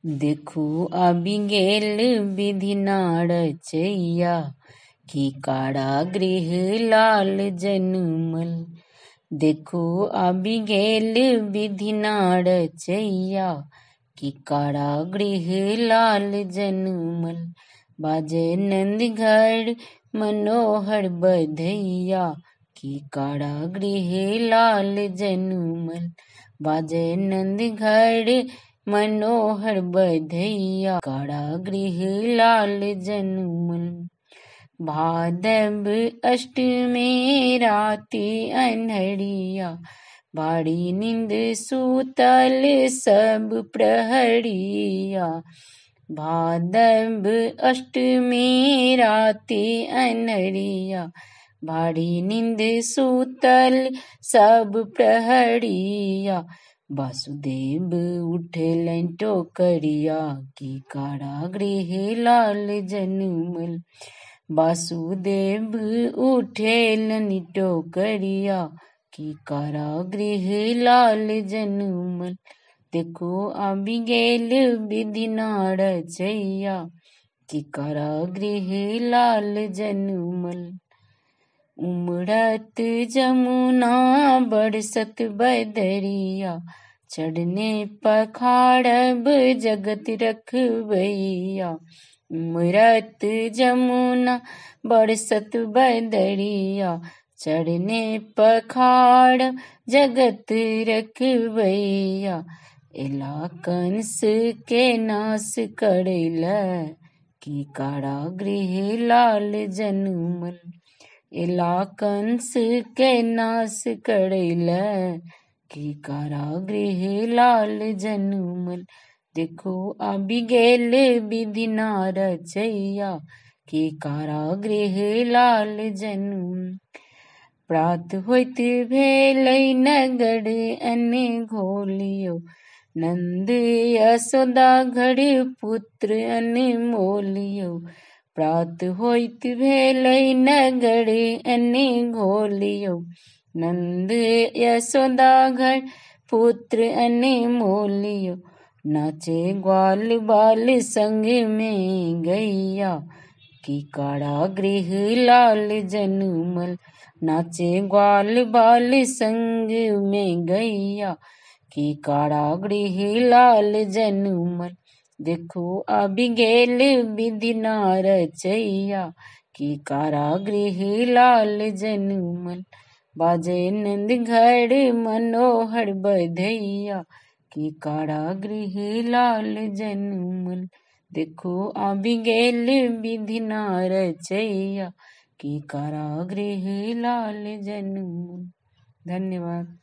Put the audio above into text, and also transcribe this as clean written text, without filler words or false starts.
देखो आबि गेल विधि नारचैया कि कारागृह लाल जनमल। देखो आबि गेल विधि नारचैया कि कारागृह लाल जनमल। बाजे नंद घर मनोहर बधैया कि कारागृह लाल जनमल। बाजे नंद घर मनोहर बधैया कारागृह लाल जनमल। भादव अष्टमी राति अन्हरिया बाड़ी नींद सूतल सब प्रहरिया। भादव अष्टमी राति अन्हरिया बाड़ी नींद सूतल सब प्रहरिया। वासुदेव उठेलन टोकरिया कि कारागृह लाल जनमल। वासुदेव उठेलन टोकरिया कि कारागृह लाल जनमल। देखो आबि गेल विधि नारचैया कि कारागृह लाल जनमल। उमड़त जमुना बरसत बदरिया चढ़ने पखाड़ब जगत रखबैया। उमड़त जमुना बरसत बदरिया चढ़ने पखाड़ब जगत रखबैया। एला कंस के नाश करैला कि कारागृह लाल जनमल। एला कंस के नाश करैला कि कारागृह लाल जनमल। देखो आबि गेल विधि नारचैया कि कारागृह लाल जनमल। प्रात होइत भेलै नगर अन्न घोलियो नंद यशोदा घर पुत्र अनमोलियो। प्रात होइत भेलै नगर अन्न घोलियो नंद यशोदा घर पुत्र अनमोलियो। नाचे ग्वाल बाल संग में गैया कि कारागृह लाल जनमल। नाचे ग्वाल बाल संग में गैया कि कारागृह लाल जनमल। देखो आबि गेल विधि नारचैया कि कारागृह लाल जनमल। बाजे नंद घर मनोहर बधैया कि कारागृह लाल जनमल। देखो आबि गेल विधि नारचैया कि कारागृह लाल जनमल। धन्यवाद।